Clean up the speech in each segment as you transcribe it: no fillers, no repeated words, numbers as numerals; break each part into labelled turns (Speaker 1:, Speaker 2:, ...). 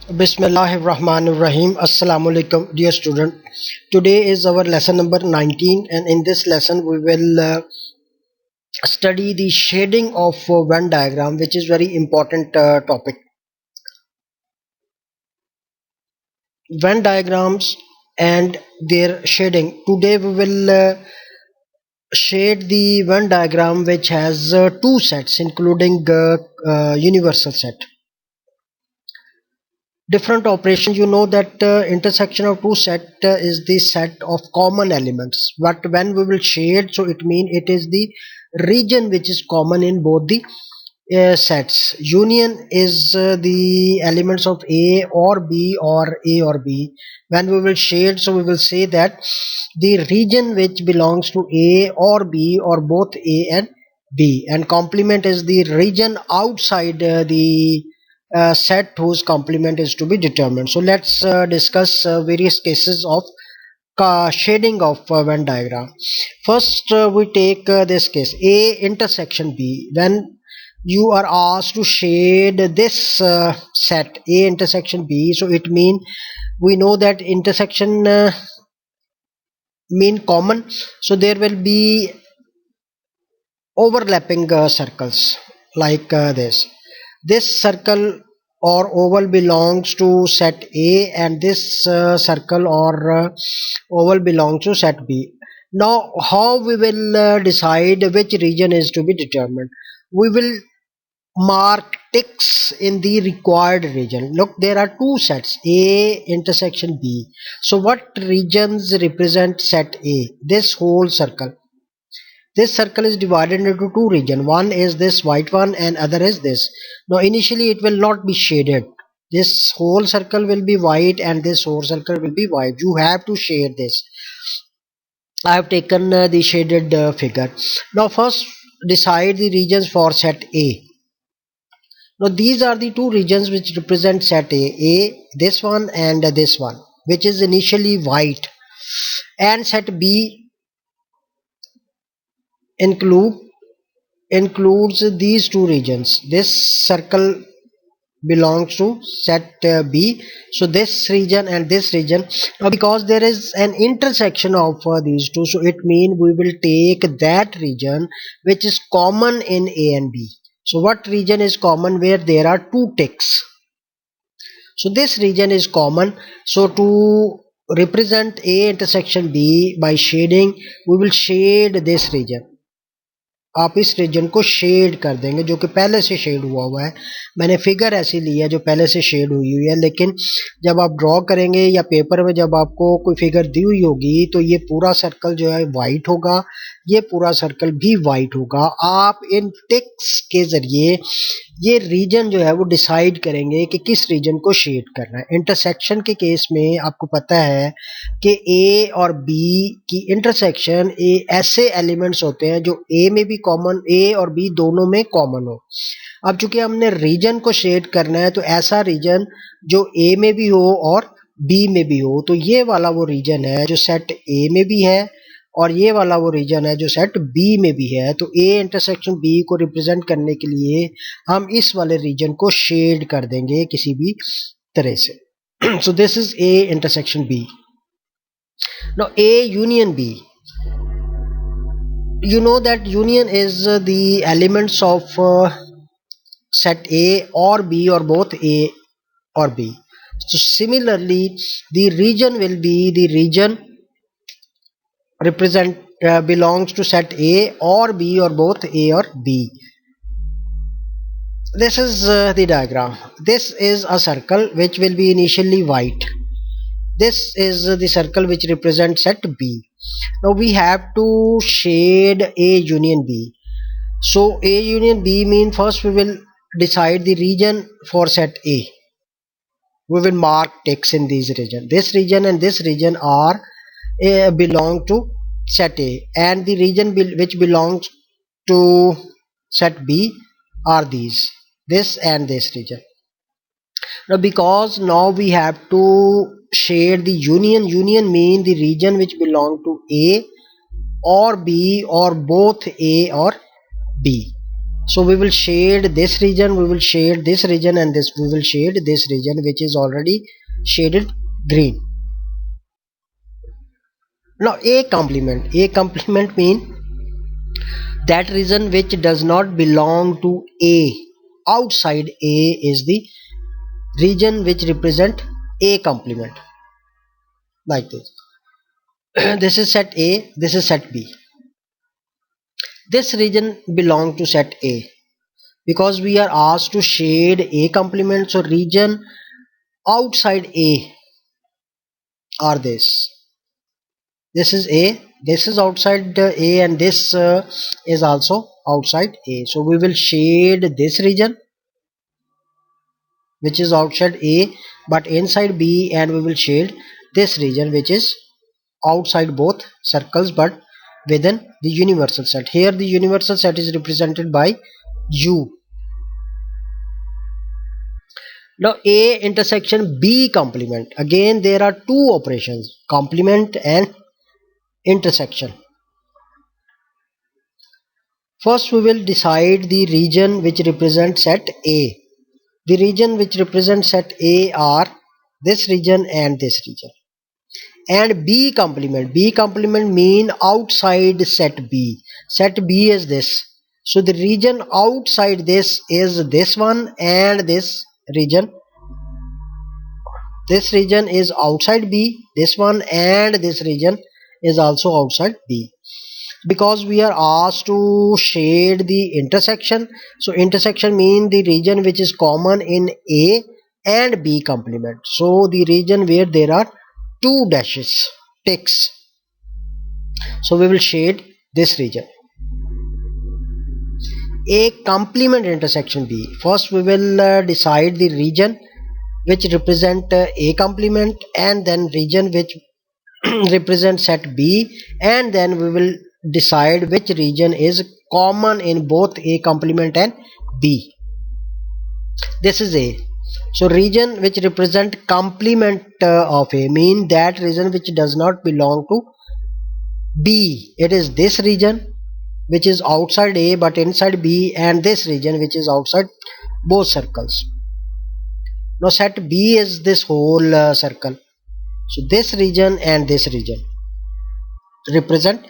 Speaker 1: Bismillahirrahmanirrahim. Assalamu alaikum, dear student. Today is our lesson number 19, and in this lesson, we will study the shading of Venn diagram, which is very important topic. Venn diagrams and their shading. Today, we will shade the Venn diagram, which has two sets, including universal set. Different operations, you know that intersection of two set is the set of common elements, but when we will shade, so it means it is the region which is common in both the sets. Union is the elements of A or B or A or B. When we will shade, so we will say that the region which belongs to A or B or both A and B, and complement is the region outside the set whose complement is to be determined. So let's discuss various cases of shading of Venn diagram. First, we take this case A intersection B. When you are asked to shade this set A intersection B, so it mean we know that intersection mean common, so there will be overlapping circles like this circle or oval belongs to set A, and this circle or oval belongs to set B. Now how we will decide which region is to be determined? We will mark ticks in the required region. Look, there are two sets A intersection B. So what regions represent set A? This whole circle. This circle is divided into two regions. One is this white one and other is this. Now initially it will not be shaded. This whole circle will be white and this whole circle will be white. You have to shade this. I have taken the shaded figure. Now first decide the regions for set A. Now these are the two regions which represent set A. This one and this one, which is initially white. And set B include includes these two regions. This circle belongs to set B, so this region and this region. Now because there is an intersection of these two, so it means we will take that region which is common in A and B. So what region is common where there are two ticks? So this region is common. So to represent A intersection B by shading, we will shade this region. आप इस reason को shade कर देंगे जो कि पहले से shade हुआ है. मैंने फिगर ऐसी ली है जो पहले से शेड हुई है, लेकिन जब आप ड्रॉ करेंगे या पेपर में जब आपको कोई फिगर दी हुई होगी तो ये पूरा सर्कल जो है वाइट होगा, ये पूरा सर्कल भी वाइट होगा. आप इन टिक्स के जरिए ये रीजन जो है वो डिसाइड करेंगे कि किस रीजन को शेड करना है. इंटरसेक्शन के केस में आपको पता है कि ए और बी की इंटरसेक्शन ऐसे एलिमेंट्स होते हैं जो ए में भी कॉमन, ए और बी दोनों में कॉमन हो. अब चूंकि हमने रीजन को शेड करना है तो ऐसा रीजन जो ए में भी हो और बी में भी हो, तो ये वाला वो रीजन है जो सेट ए में भी है और ये वाला वो रीजन है जो सेट बी में भी है. तो ए इंटरसेक्शन बी को रिप्रेजेंट करने के लिए हम इस वाले रीजन को शेड कर देंगे किसी भी तरह से. So this is A intersection B. Now A union B. You know that union is the elements of set A or B or both A or B. So similarly, the region will be the region represent belongs to set A or B or both A or B. This is the diagram. This is a circle which will be initially white. This is the circle which represents set B. Now we have to shade A union B. So A union B means first we will decide the region for set A. We will mark ticks in these region. This region and this region are belong to set A, and the region which belongs to set B are these, this and this region. Now because now we have to shade the union. Union mean the region which belong to A or B or both A or B. So we will shade this region, we will shade this region, and this we will shade this region which is already shaded green. Now a complement mean that region which does not belong to A. Outside A is the region which represent A complement, like this. This is set A, this is set B. This region belong to set A because we are asked to shade A complement. So region outside A are this. This is A, this is outside A, and this is also outside A. So we will shade this region which is outside A but inside B, and we will shade this region which is outside both circles but within the universal set. Here the universal set is represented by U. Now A intersection B complement. Again there are two operations, complement and intersection. First we will decide the region which represents set A. The region which represents set A are this region and this region. And B complement mean outside set B. Set B is this. So the region outside this is this one, and this region is outside B, this one, and this region is also outside B. Because we are asked to shade the intersection, so intersection mean the region which is common in A and B complement. So the region where there are two dashes, ticks. So we will shade this region. A complement intersection B. First we will decide the region which represent A complement, and then region which represent set B, and then we will decide which region is common in both A complement and B. This is A. So region which represent complement of A mean that region which does not belong to B. It is this region which is outside A but inside B, and this region which is outside both circles. Now set B is this whole circle. So this region and this region represent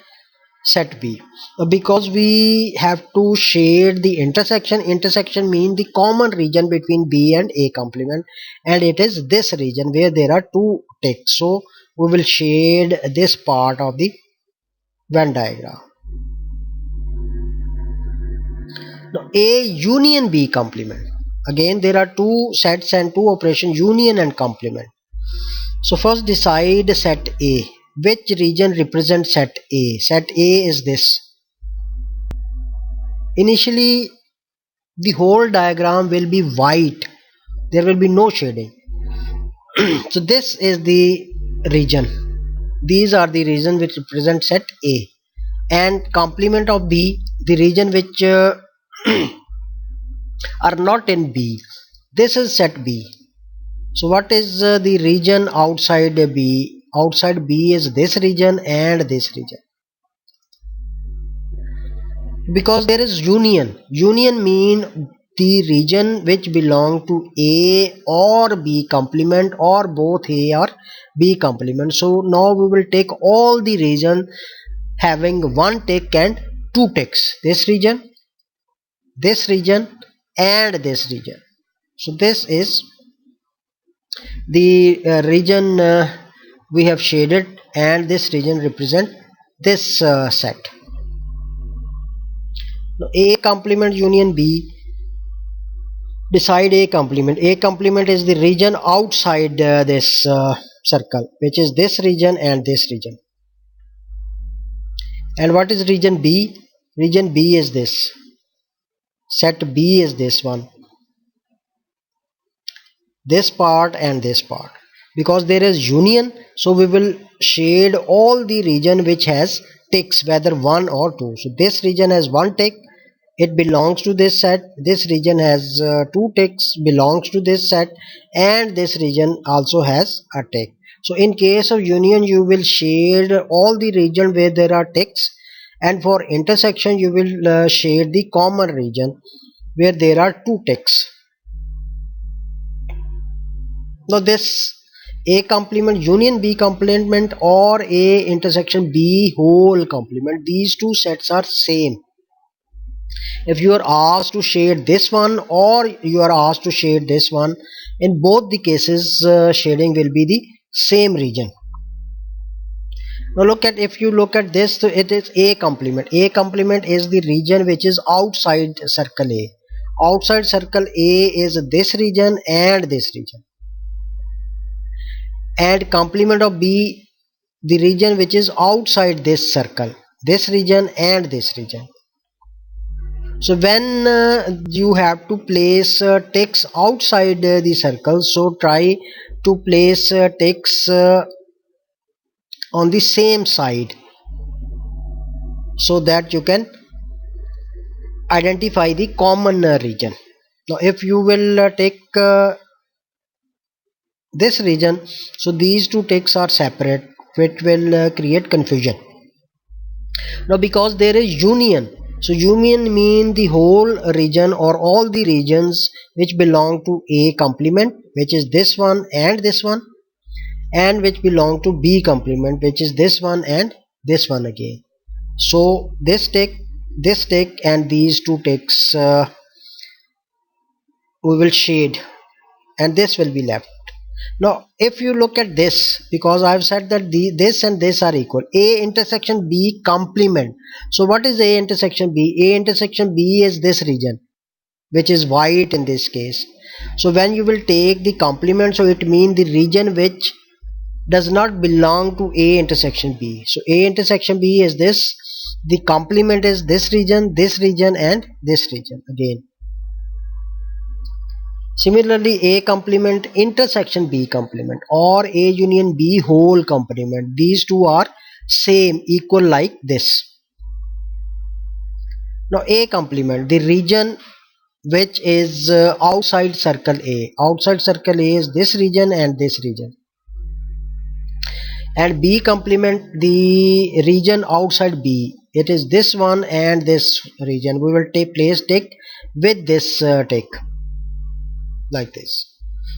Speaker 1: set B. Because we have to shade the intersection mean the common region between B and A complement, and it is this region where there are two ticks. So we will shade this part of the Venn diagram. Now A union B complement. Again there are two sets and two operations, union and complement. So first decide set A. Which region represents set A? Set A is this. Initially the whole diagram will be white, there will be no shading. So this is the region, these are the region which represent set A, and complement of B, the region which are not in B, this is set B. So what is the region outside B? Outside B is this region and this region. Because there is union mean the region which belong to A or B complement, or both A or B complement. So now we will take all the region having one tick and two ticks, this region and this region. So this is the region we have shaded, and this region represent this set. Now A complement union B. Decide A complement. A complement is the region outside this circle, which is this region and this region. And what is region B? Region B is this. Set B is this one. This part and this part. Because there is union, so we will shade all the region which has ticks, whether one or two. So this region has one tick, it belongs to this set. This region has two ticks, belongs to this set, and this region also has a tick. So in case of union, you will shade all the region where there are ticks, and for intersection you will shade the common region where there are two ticks. Now this A complement union B complement or A intersection B whole complement, these two sets are same. If you are asked to shade this one or you are asked to shade this one, in both the cases shading will be the same region. Now look at, if you look at this, so it is A complement. A complement is the region which is outside circle A. Outside circle A is this region and this region, and complement of B, the region which is outside this circle, this region and this region. So when you have to place ticks outside the circle, so try to place ticks on the same side so that you can identify the common region. Now if you will take this region, so these two ticks are separate, which will create confusion. Now because there is union, so union mean the whole region or all the regions which belong to A complement, which is this one and this one, and which belong to B complement, which is this one and this one again. So this tick and these two ticks we will shade, and this will be left. Now if you look at this, because I've said that this and this are equal, A intersection B complement. So what is A intersection B? A intersection B is this region which is white in this case. So when you will take the complement, so it means the region which does not belong to A intersection B. So A intersection B is this, the complement is this region and this region again. Similarly, A complement intersection B complement or A union B whole complement, these two are same, equal, like this. Now A complement, the region which is outside circle A. Outside circle A is this region and this region. And B complement, the region outside B, it is this one and this region. We will take place tick with this tick like this.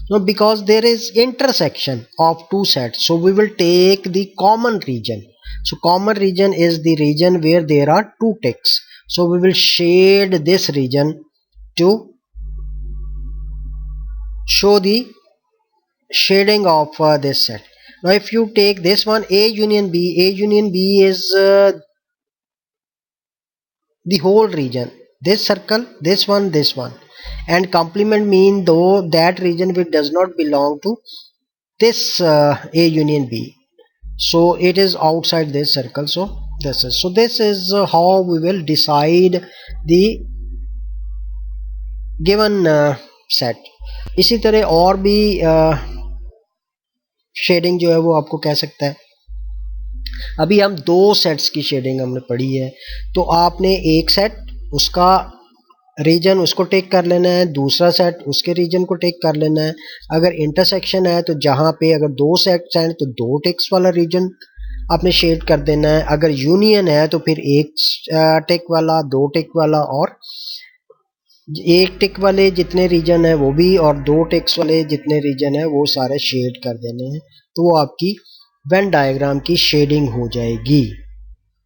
Speaker 1: Now because there is intersection of two sets, so we will take the common region. So common region is the region where there are two ticks. So we will shade this region to show the shading of this set. Now if you take this one, A union B is the whole region, this circle, this one, and complement mean though that region which does not belong to this A union B, so it is outside this circle. So this is how we will decide the given set. इसी तरह और भी shading जो है वो आपको कह सकता है. अभी हम दो सेट्स की शेडिंग हमने पढ़ी है, तो आपने एक सेट उसका रीजन उसको टेक कर लेना है, दूसरा सेट उसके रीजन को टेक कर लेना है. अगर इंटरसेक्शन है तो जहाँ पे अगर दो सेट्स हैं तो दो टेक्स वाला रीजन आपने शेड कर देना है. अगर यूनियन है तो फिर एक टेक वाला, दो टेक वाला, और एक टिक वाले जितने रीजन है वो भी, और दो टिक्स वाले जितने रीजन है वो सारे शेड कर देने हैं. तो वो आपकी वेन डायग्राम की शेडिंग हो जाएगी.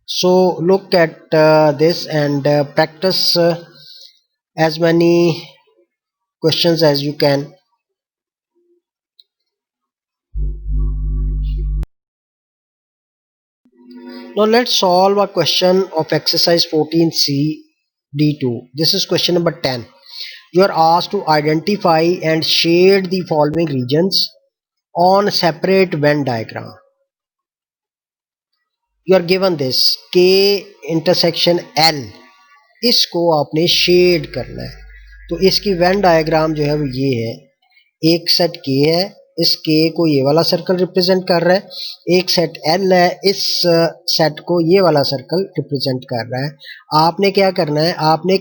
Speaker 1: So look at this and practice as many questions as you can. Now let's solve a question of exercise 14C D2. This is question number 10. You are asked to identify and shade the following regions on separate Venn diagram. You are given this K intersection L, इसको आपने shade करना है. तो इसकी Venn diagram जो है वो ये है. एक सेट K है, इस K को ये वाला सर्कल रिप्रेजेंट कर रहा है. एक सेट L है, इस सेट को ये वाला सर्कल रिप्रेजेंट कर रहा है. आपने क्या करना है, आपने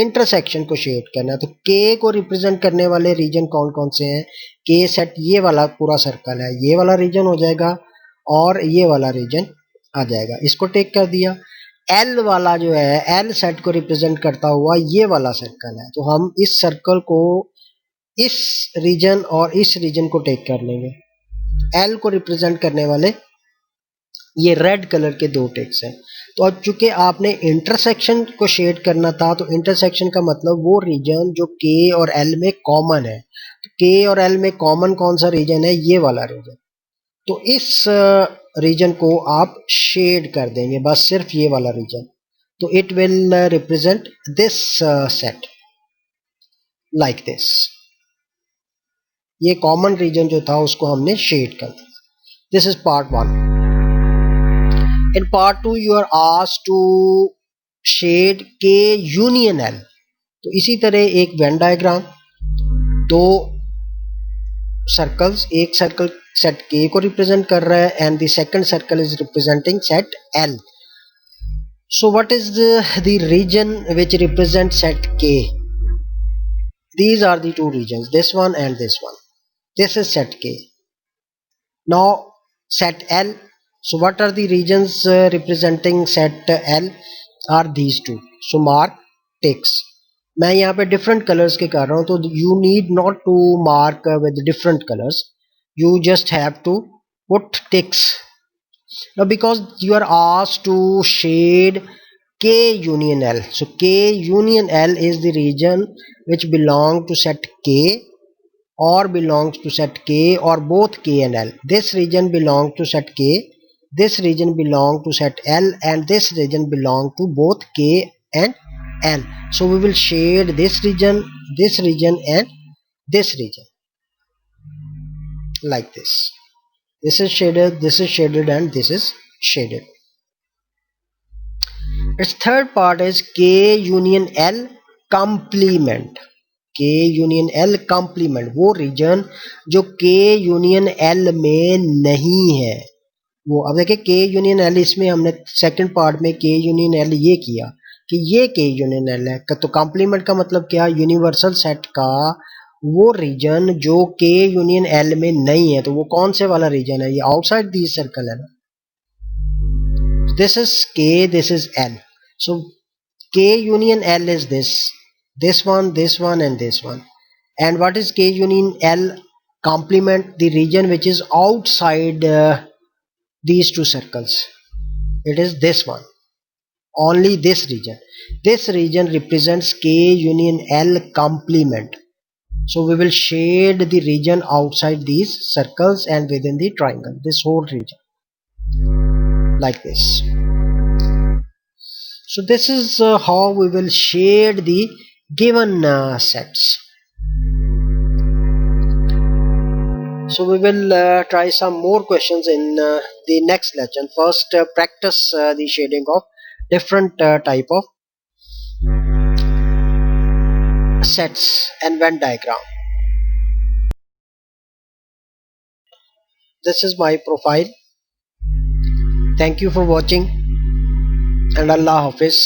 Speaker 1: इंटरसेक्शन को शेड करना है. तो K को रिप्रेजेंट करने वाले रीजन कौन कौन से हैं? K सेट ये वाला पूरा सर्कल है, ये वाला रीजन हो जाएगा और ये वाला रीजन आ जाएगा. इसको टेक कर दिया. एल वाला जो है, एल सेट को रिप्रेजेंट करता हुआ ये वाला सर्कल है, तो हम इस सर्कल को इस रीजन और इस रीजन को टेक कर लेंगे। एल को रिप्रेजेंट करने वाले ये रेड कलर के दो टेक्स हैं। तो अब चूंकि आपने इंटरसेक्शन को शेड करना था, तो इंटरसेक्शन का मतलब वो रीजन जो के और एल में कॉमन है। तो के और एल में कॉमन कौन सा रीजन है? ये वाला रीजन। तो इस रीजन को आप शेड कर देंगे, बस सिर्फ ये वाला रीजन। तो it will represent this set like this. ये कॉमन रीजन जो था उसको हमने शेड कर दिया। This is part 1। In part 2 you are asked to shade K union L। तो इसी तरह एक वेन डायग्राम, दो सर्कल्स, एक सर्कल सेट K को रिप्रेजेंट कर रहा है and the second circle is representing set L। So what is the region which represents set K? These are the two regions, this one and this one. This is set K. Now set L. So what are the regions representing set L? Are these two. So mark ticks. मैं यहाँ पे different colors के कर रहा हूँ, तो you need not to mark with different colors. You just have to put ticks. Now because you are asked to shade K union L. So K union L is the region which belong to set K or belongs to set K or both K and L. This region belongs to set K, this region belongs to set L, and this region belongs to both K and L. So we will shade this region and this region like this. This is shaded and this is shaded. Its third part is K union L complement। K union L complement, वो region जो K union L में नहीं है वो। अब देखिए K union L, इसमें हमने सेकंड पार्ट में K यूनियन L ये किया कि ये K यूनियन L है, तो कॉम्प्लीमेंट का मतलब क्या? यूनिवर्सल सेट का वो रीजन जो K यूनियन L में नहीं है। तो वो कौन से वाला रीजन है? ये आउटसाइड दी सर्कल है ना। This is K, this is L। So K union L is this one and this one. And what is K union L complement? The region which is outside these two circles. It is this one, only this region. This region represents K union L complement. So we will shade the region outside these circles and within the triangle, this whole region like this. So this is how we will shade the given sets. So we will try some more questions in the next lesson. First practice the shading of different type of sets and Venn diagram. This is my profile. Thank you for watching and Allah Hafiz.